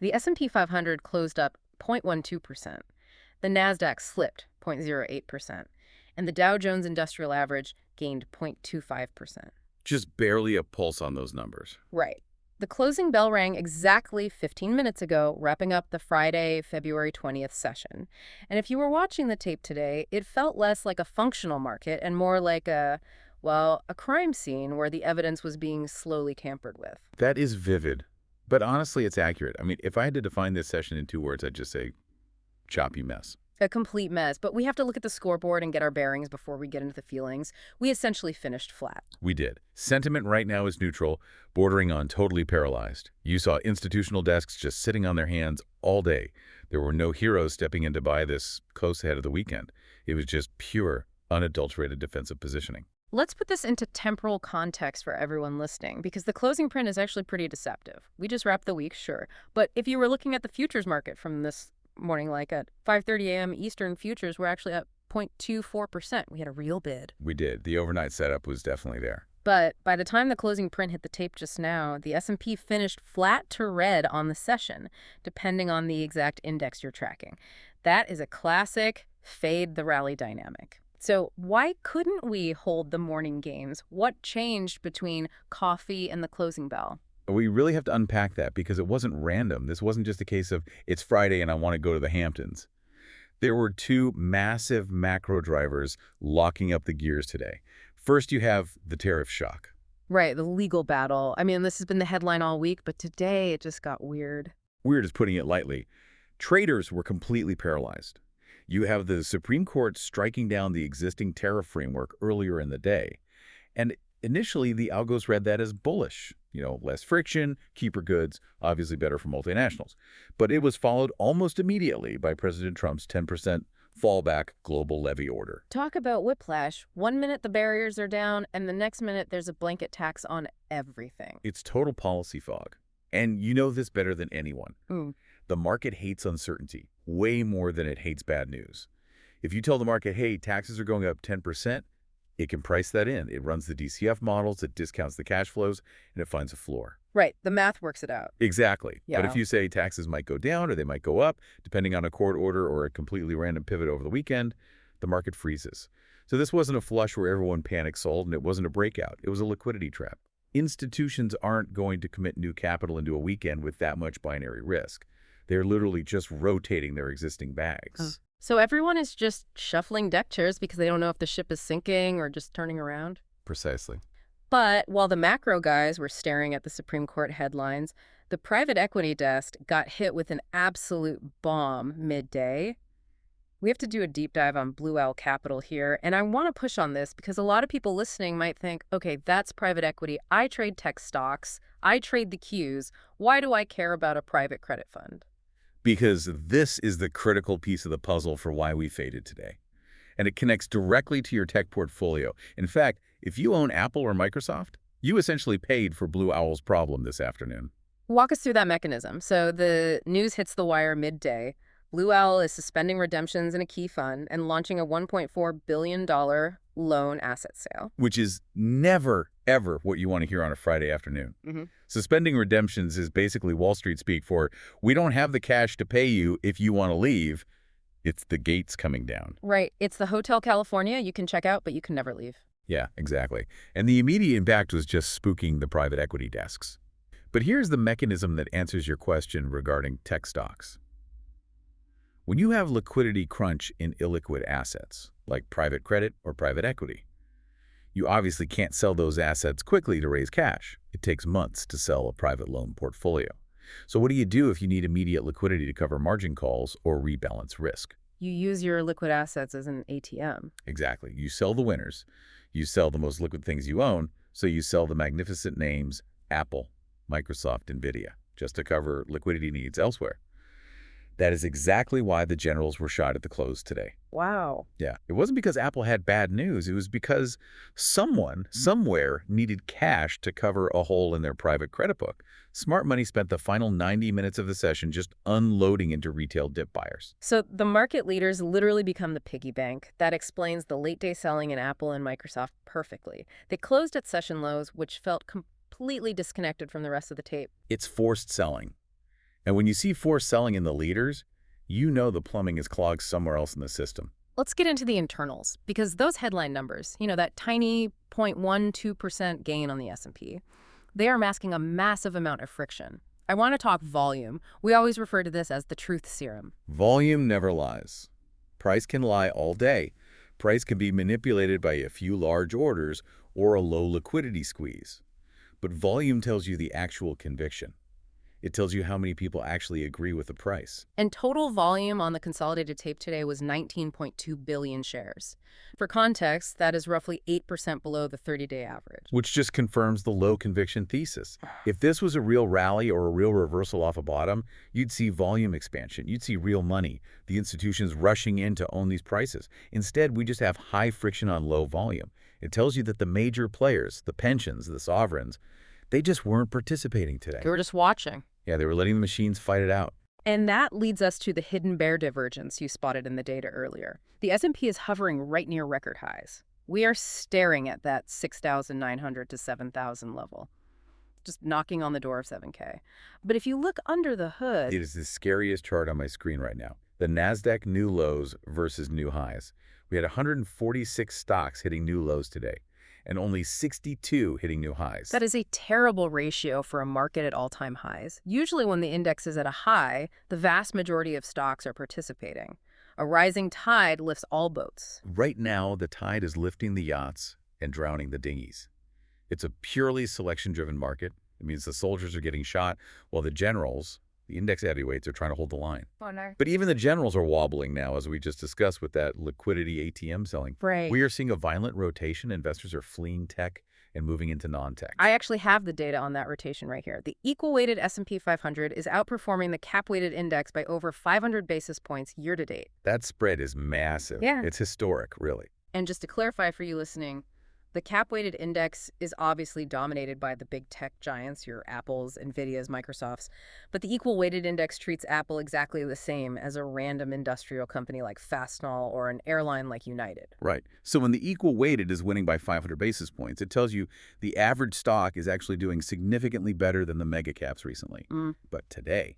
The S&P 500 closed up 0.12%. The Nasdaq slipped 0.08%. And the Dow Jones Industrial Average gained 0.25%. Just barely a pulse on those numbers. Right. The closing bell rang exactly 15 minutes ago, wrapping up the Friday, February 20th session. And if you were watching the tape today, it felt less like a functional market and more like a crime scene where the evidence was being slowly tampered with. That is vivid. But honestly, it's accurate. I mean, if I had to define this session in 2 words, I'd just say choppy mess. A complete mess, but we have to look at the scoreboard and get our bearings before we get into the feelings. We essentially finished flat. We did. Sentiment right now is neutral, bordering on totally paralyzed. You saw institutional desks just sitting on their hands all day. There were no heroes stepping in to buy this close ahead of the weekend. It was just pure, unadulterated defensive positioning. Let's put this into temporal context for everyone listening, because the closing print is actually pretty deceptive. We just wrapped the week, sure. But if you were looking at the futures market from this morning, like at 5:30 a.m. Eastern, futures were actually at 0.24%. We had a real bid. We did. The overnight setup was definitely there. But by the time the closing print hit the tape just now, the S&P finished flat to red on the session, depending on the exact index you're tracking. That is a classic fade the rally dynamic. So why couldn't we hold the morning gains? What changed between coffee and the closing bell? We really have to unpack that because it wasn't random. This wasn't just a case of it's Friday and I want to go to the Hamptons. There were 2 massive macro drivers locking up the gears today. First, you have the tariff shock. Right, the legal battle. I mean, this has been the headline all week, but today it just got weird. Weird is putting it lightly. Traders were completely paralyzed. You have the Supreme Court striking down the existing tariff framework earlier in the day. And initially, the algos read that as bullish. Less friction, cheaper goods, obviously better for multinationals. But it was followed almost immediately by President Trump's 10% fallback global levy order. Talk about whiplash. 1 minute the barriers are down, and the next minute there's a blanket tax on everything. It's total policy fog. And you know this better than anyone. Mm. The market hates uncertainty way more than it hates bad news. If you tell the market, hey, taxes are going up 10%, it can price that in. It runs the DCF models, it discounts the cash flows, and it finds a floor. Right. The math works it out. Exactly. Yeah. But if you say taxes might go down or they might go up, depending on a court order or a completely random pivot over the weekend, the market freezes. So this wasn't a flush where everyone panic sold, and it wasn't a breakout. It was a liquidity trap. Institutions aren't going to commit new capital into a weekend with that much binary risk. They're literally just rotating their existing bags. So everyone is just shuffling deck chairs because they don't know if the ship is sinking or just turning around? Precisely. But while the macro guys were staring at the Supreme Court headlines, the private equity desk got hit with an absolute bomb midday. We have to do a deep dive on Blue Owl Capital here, and I want to push on this because a lot of people listening might think, okay, that's private equity. I trade tech stocks. I trade the Qs. Why do I care about a private credit fund? Because this is the critical piece of the puzzle for why we faded today. And it connects directly to your tech portfolio. In fact, if you own Apple or Microsoft, you essentially paid for Blue Owl's problem this afternoon. Walk us through that mechanism. So the news hits the wire midday. Blue Owl is suspending redemptions in a key fund and launching a $1.4 billion loan asset sale. Which is never, ever what you want to hear on a Friday afternoon. Mm-hmm. Suspending redemptions is basically Wall Street speak for, we don't have the cash to pay you if you want to leave. It's the gates coming down. Right. It's the Hotel California. You can check out, but you can never leave. Yeah, exactly. And the immediate impact was just spooking the private equity desks. But here's the mechanism that answers your question regarding tech stocks. When you have liquidity crunch in illiquid assets, like private credit or private equity, you obviously can't sell those assets quickly to raise cash. It takes months to sell a private loan portfolio. So what do you do if you need immediate liquidity to cover margin calls or rebalance risk? You use your liquid assets as an ATM. Exactly. You sell the winners. You sell the most liquid things you own, so you sell the magnificent names Apple, Microsoft, NVIDIA, just to cover liquidity needs elsewhere. That is exactly why the generals were shot at the close today. Wow. Yeah. It wasn't because Apple had bad news. It was because someone, somewhere, needed cash to cover a hole in their private credit book. Smart money spent the final 90 minutes of the session just unloading into retail dip buyers. So the market leaders literally become the piggy bank. That explains the late-day selling in Apple and Microsoft perfectly. They closed at session lows, which felt completely disconnected from the rest of the tape. It's forced selling. And when you see force selling in the leaders, you know the plumbing is clogged somewhere else in the system. Let's get into the internals, because those headline numbers, that tiny 0.12% gain on the S&P, they are masking a massive amount of friction. I want to talk volume. We always refer to this as the truth serum. Volume never lies. Price can lie all day. Price can be manipulated by a few large orders or a low liquidity squeeze. But volume tells you the actual conviction. It tells you how many people actually agree with the price. And total volume on the consolidated tape today was 19.2 billion shares. For context, that is roughly 8% below the 30-day average. Which just confirms the low conviction thesis. If this was a real rally or a real reversal off a bottom, you'd see volume expansion. You'd see real money, the institutions rushing in to own these prices. Instead, we just have high friction on low volume. It tells you that the major players, the pensions, the sovereigns, they just weren't participating today. They were just watching. Yeah, they were letting the machines fight it out. And that leads us to the hidden bear divergence you spotted in the data earlier. The S&P is hovering right near record highs. We are staring at that 6,900 to 7,000 level, just knocking on the door of 7K. But if you look under the hood... It is the scariest chart on my screen right now. The NASDAQ new lows versus new highs. We had 146 stocks hitting new lows today, and only 62 hitting new highs. That is a terrible ratio for a market at all-time highs. Usually when the index is at a high, the vast majority of stocks are participating. A rising tide lifts all boats. Right now, the tide is lifting the yachts and drowning the dinghies. It's a purely selection-driven market. It means the soldiers are getting shot while the generals, the index heavyweights, are trying to hold the line. Oh, no. But even the generals are wobbling now, as we just discussed with that liquidity ATM selling. Right. We are seeing a violent rotation. Investors are fleeing tech and moving into non-tech. I actually have the data on that rotation right here. The equal-weighted S&P 500 is outperforming the cap-weighted index by over 500 basis points year to date. That spread is massive. Yeah. It's historic, really. And just to clarify for you listening, the cap-weighted index is obviously dominated by the big tech giants, your Apples, Nvidias, Microsofts, but the equal-weighted index treats Apple exactly the same as a random industrial company like Fastenal or an airline like United. Right. So when the equal weighted is winning by 500 basis points, it tells you the average stock is actually doing significantly better than the mega caps recently. But today,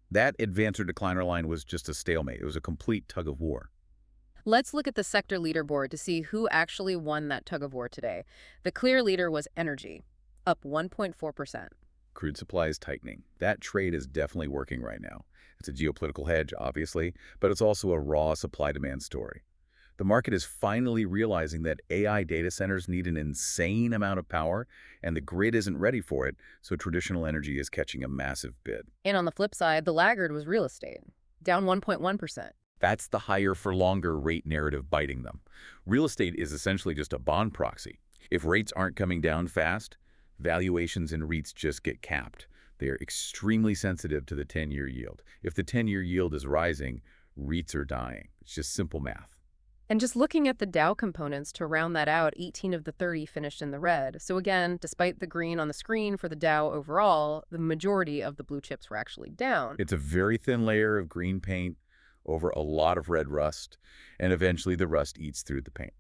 that advance or decliner line was just a stalemate. It was a complete tug of war. Let's look at the sector leaderboard to see who actually won that tug of war today. The clear leader was energy, up 1.4%. Crude supply is tightening. That trade is definitely working right now. It's a geopolitical hedge, obviously, but it's also a raw supply-demand story. The market is finally realizing that AI data centers need an insane amount of power, and the grid isn't ready for it, so traditional energy is catching a massive bid. And on the flip side, the laggard was real estate, down 1.1%. That's the higher for longer rate narrative biting them. Real estate is essentially just a bond proxy. If rates aren't coming down fast, valuations in REITs just get capped. They are extremely sensitive to the 10-year yield. If the 10-year yield is rising, REITs are dying. It's just simple math. And just looking at the Dow components to round that out, 18 of the 30 finished in the red. So again, despite the green on the screen for the Dow overall, the majority of the blue chips were actually down. It's a very thin layer of green paint over a lot of red rust, and eventually the rust eats through the paint.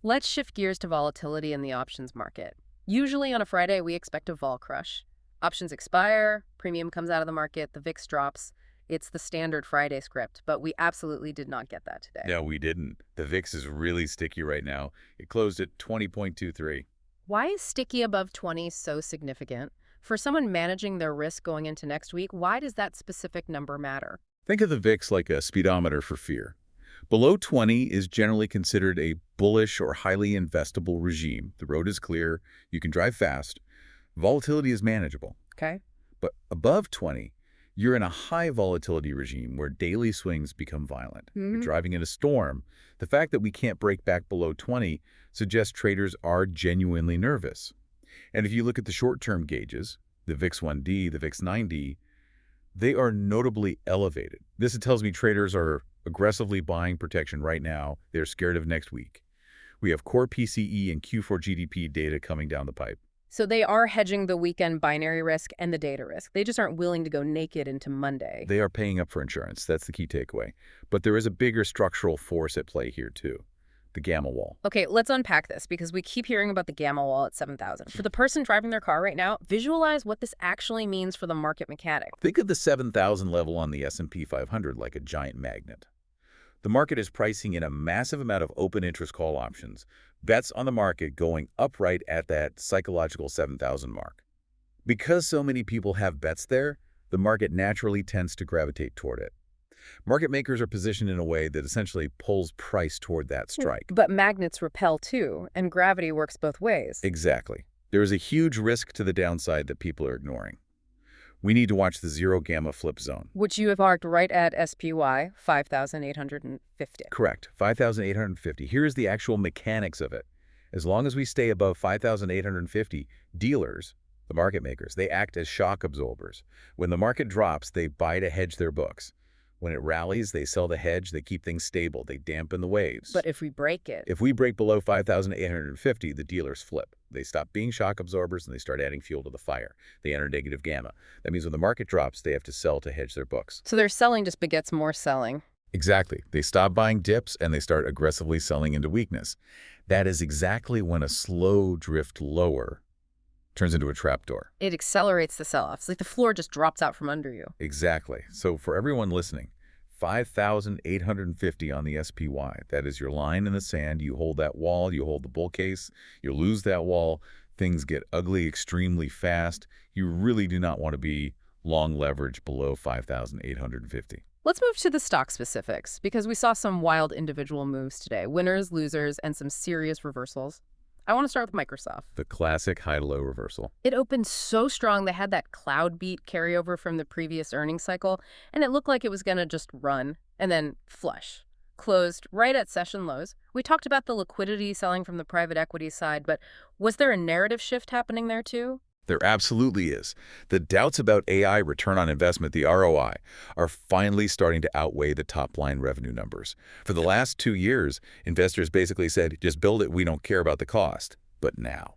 Let's shift gears to volatility in the options market. Usually on a Friday, we expect a vol crush. Options expire, premium comes out of the market, the VIX drops. It's the standard Friday script, but we absolutely did not get that today. No, we didn't. The VIX is really sticky right now. It closed at 20.23. Why is sticky above 20 so significant? For someone managing their risk going into next week, why does that specific number matter? Think of the VIX like a speedometer for fear. Below 20 is generally considered a bullish or highly investable regime. The road is clear. You can drive fast. Volatility is manageable. Okay. But above 20, you're in a high volatility regime where daily swings become violent. You're driving in a storm. The fact that we can't break back below 20 suggests traders are genuinely nervous. And if you look at the short-term gauges, the VIX 1D, the VIX 9D, they are notably elevated. This tells me traders are aggressively buying protection right now. They're scared of next week. We have core PCE and Q4 GDP data coming down the pipe. So they are hedging the weekend binary risk and the data risk. They just aren't willing to go naked into Monday. They are paying up for insurance. That's the key takeaway. But there is a bigger structural force at play here, too. the gamma wall. Okay, let's unpack this because we keep hearing about the gamma wall at 7,000. For the person driving their car right now, visualize what this actually means for the market mechanic. Think of the 7,000 level on the S&P 500 like a giant magnet. The market is pricing in a massive amount of open interest call options, bets on the market going up right at that psychological 7,000 mark. Because so many people have bets there, the market naturally tends to gravitate toward it. Market makers are positioned in a way that essentially pulls price toward that strike. But magnets repel too, and gravity works both ways. Exactly. There is a huge risk to the downside that people are ignoring. We need to watch the zero gamma flip zone. Which you have marked right at SPY 5,850. Correct, 5,850. Here's the actual mechanics of it. As long as we stay above 5,850, dealers, the market makers, they act as shock absorbers. When the market drops, they buy to hedge their books. When it rallies, they sell the hedge, they keep things stable, they dampen the waves. But if we break it... If we break below 5,850, the dealers flip. They stop being shock absorbers and they start adding fuel to the fire. They enter negative gamma. That means when the market drops, they have to sell to hedge their books. So their selling just begets more selling. Exactly. They stop buying dips and they start aggressively selling into weakness. That is exactly when a slow drift lower turns into a trapdoor. It accelerates the sell-offs, like the floor just drops out from under you. Exactly. So for everyone listening, 5,850 on the SPY. That is your line in the sand. You hold that wall, you hold the bull case, you lose that wall, things get ugly extremely fast. You really do not want to be long leverage below 5,850. Let's move to the stock specifics, because we saw some wild individual moves today. Winners, losers, and some serious reversals. I want to start with Microsoft. The classic high-to-low reversal. It opened so strong they had that cloud beat carryover from the previous earnings cycle, and it looked like it was going to just run and then flush. Closed right at session lows. We talked about the liquidity selling from the private equity side, but was there a narrative shift happening there too? There absolutely is. The doubts about AI return on investment, the ROI, are finally starting to outweigh the top-line revenue numbers. For the last 2 years, investors basically said, just build it, we don't care about the cost. But now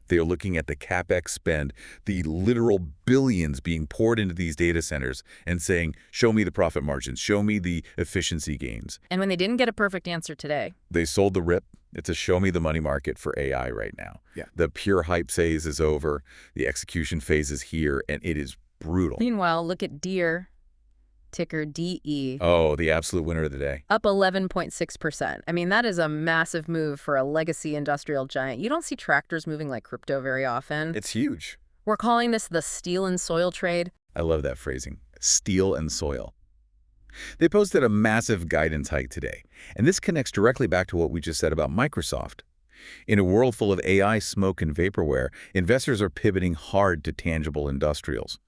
they're looking at the CapEx spend, the literal billions being poured into these data centers and saying, show me the profit margins, show me the efficiency gains. And when they didn't get a perfect answer today, they sold the RIP. It's a show me the money market for AI right now. Yeah. The pure hype phase is over. The execution phase is here, and it is brutal. Meanwhile, look at Deere, ticker DE. Oh, the absolute winner of the day. Up 11.6%. I mean, that is a massive move for a legacy industrial giant. You don't see tractors moving like crypto very often. It's huge. We're calling this the steel and soil trade. I love that phrasing, steel and soil. They posted a massive guidance hike today, and this connects directly back to what we just said about Microsoft. In a world full of AI smoke and vaporware, investors are pivoting hard to tangible industrials.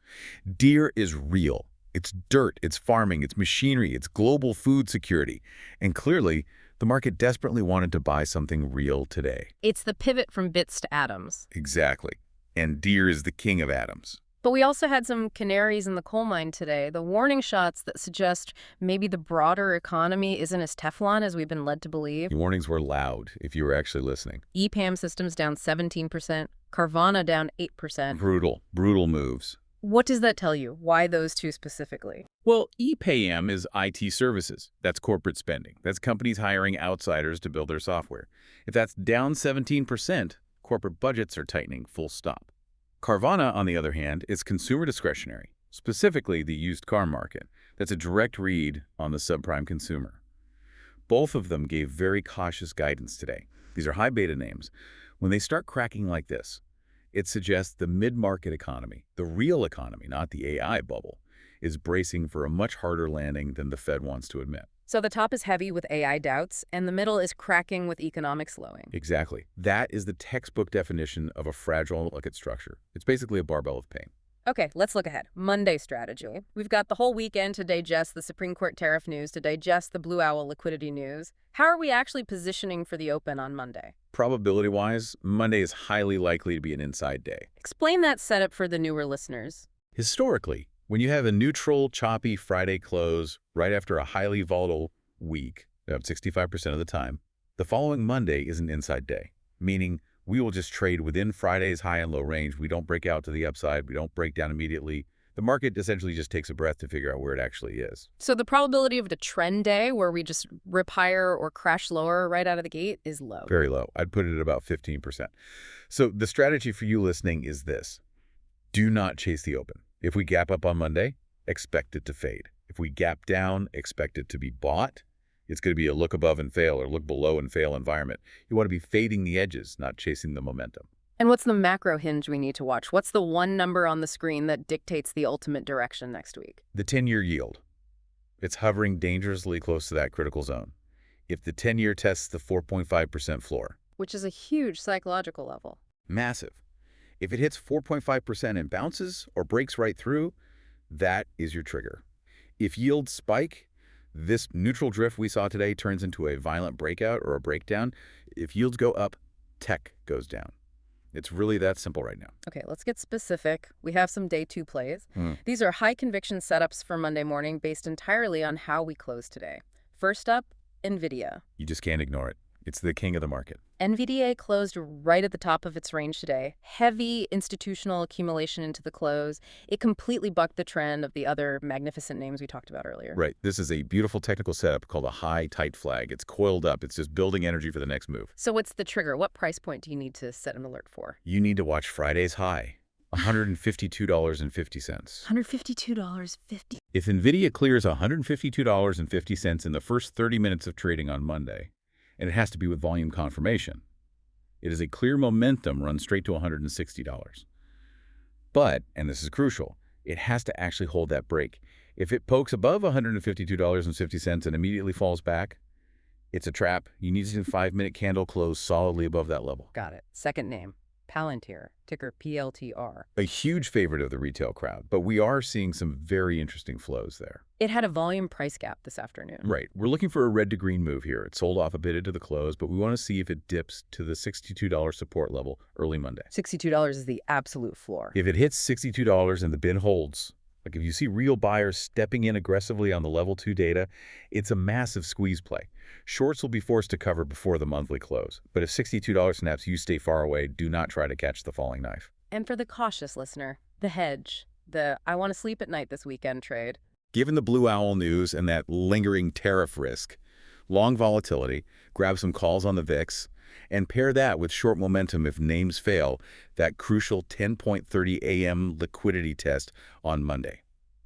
Deere is real. It's dirt, it's farming, it's machinery, it's global food security. And clearly, the market desperately wanted to buy something real today. It's the pivot from bits to atoms. Exactly. And Deere is the king of atoms. But we also had some canaries in the coal mine today, the warning shots that suggest maybe the broader economy isn't as Teflon as we've been led to believe. The warnings were loud, if you were actually listening. EPAM systems down 17%, Carvana down 8%. Brutal moves. What does that tell you? Why those two specifically? Well, EPAM is IT services. That's corporate spending. That's companies hiring outsiders to build their software. If that's down 17%, corporate budgets are tightening, full stop. Carvana, on the other hand, is consumer discretionary, specifically the used car market. That's a direct read on the subprime consumer. Both of them gave very cautious guidance today. These are high beta names. When they start cracking like this, it suggests the mid-market economy, the real economy, not the AI bubble, is bracing for a much harder landing than the Fed wants to admit. So the top is heavy with AI doubts, and the middle is cracking with economic slowing. Exactly. That is the textbook definition of a fragile market structure. It's basically a barbell of pain. Okay, let's look ahead. Monday strategy. We've got the whole weekend to digest the Supreme Court tariff news, to digest the Blue Owl liquidity news. How are we actually positioning for the open on Monday? Probability-wise, Monday is highly likely to be an inside day. Explain that setup for the newer listeners. Historically, when you have a neutral, choppy Friday close right after a highly volatile week, about 65% of the time, the following Monday is an inside day, meaning we will just trade within Friday's high and low range. We don't break out to the upside. We don't break down immediately. The market essentially just takes a breath to figure out where it actually is. So the probability of a trend day where we just rip higher or crash lower right out of the gate is low. Very low. I'd put it at about 15%. So the strategy for you listening is this. Do not chase the open. If we gap up on Monday, expect it to fade. If we gap down, expect it to be bought. It's going to be a look above and fail or look below and fail environment. You want to be fading the edges, not chasing the momentum. And what's the macro hinge we need to watch? What's the one number on the screen that dictates the ultimate direction next week? The 10-year yield. It's hovering dangerously close to that critical zone. If the 10-year tests the 4.5% floor, Which is a huge psychological level. massive. If it hits 4.5% and bounces or breaks right through, that is your trigger. If yields spike, this neutral drift we saw today turns into a violent breakout or a breakdown. If yields go up, tech goes down. It's really that simple right now. Okay, let's get specific. We have some day 2 plays. These are high conviction setups for Monday morning based entirely on how we close today. First up, NVIDIA. You just can't ignore it. It's the king of the market. NVIDIA closed right at the top of its range today. Heavy institutional accumulation into the close. It completely bucked the trend of the other magnificent names we talked about earlier. Right. This is a beautiful technical setup called a high tight flag. It's coiled up. It's just building energy for the next move. So what's the trigger? What price point do you need to set an alert for? You need to watch Friday's high, $152.50. $152.50. If NVIDIA clears $152.50 in the first 30 minutes of trading on Monday, and it has to be with volume confirmation, it is a clear momentum run straight to $160. But, and this is crucial, it has to actually hold that break. If it pokes above $152.50 and immediately falls back, it's a trap. You need to see the 5-minute candle close solidly above that level. Got it. Second name, Palantir, ticker PLTR. A huge favorite of the retail crowd, but we are seeing some very interesting flows there. It had a volume price gap this afternoon. Right. We're looking for a red to green move here. It sold off a bit into the close, but we want to see if it dips to the $62 support level early Monday. $62 is the absolute floor. If it hits $62 and the bid holds, like if you see real buyers stepping in aggressively on the level 2 data, it's a massive squeeze play. Shorts will be forced to cover before the monthly close. But if $62 snaps, you stay far away. Do not try to catch the falling knife. And for the cautious listener, the hedge, the I want to sleep at night this weekend trade. Given the blue owl news and that lingering tariff risk, long volatility, grab some calls on the VIX, and pair that with short momentum if names fail, that crucial 10:30 a.m. liquidity test on Monday.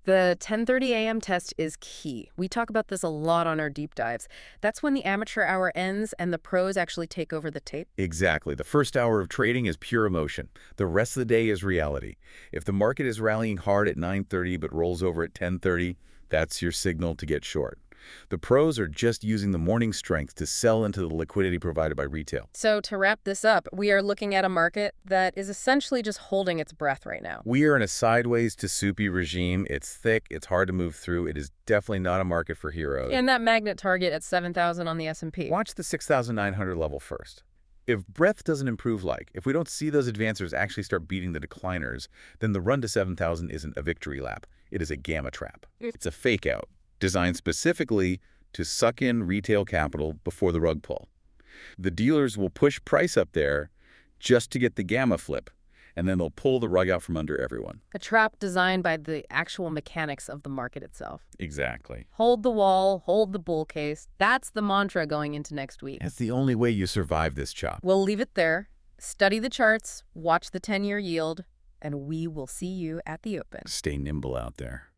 The 10:30 a.m. test is key. We talk about this a lot on our deep dives. That's when the amateur hour ends and the pros actually take over the tape. Exactly. The first hour of trading is pure emotion. The rest of the day is reality. If the market is rallying hard at 9:30 but rolls over at 10:30, that's your signal to get short. The pros are just using the morning strength to sell into the liquidity provided by retail. So to wrap this up, we are looking at a market that is essentially just holding its breath right now. We are in a sideways to soupy regime. It's thick. It's hard to move through. It is definitely not a market for heroes. And that magnet target at 7,000 on the S&P. Watch the 6,900 level first. If breadth doesn't improve, if we don't see those advancers actually start beating the decliners, then the run to 7,000 isn't a victory lap. It is a gamma trap. It's a fake out, designed specifically to suck in retail capital before the rug pull. The dealers will push price up there just to get the gamma flip, and then they'll pull the rug out from under everyone. A trap designed by the actual mechanics of the market itself. Exactly. Hold the wall, hold the bull case. That's the mantra going into next week. That's the only way you survive this chop. We'll leave it there. Study the charts, watch the 10-year yield, and we will see you at the open. Stay nimble out there.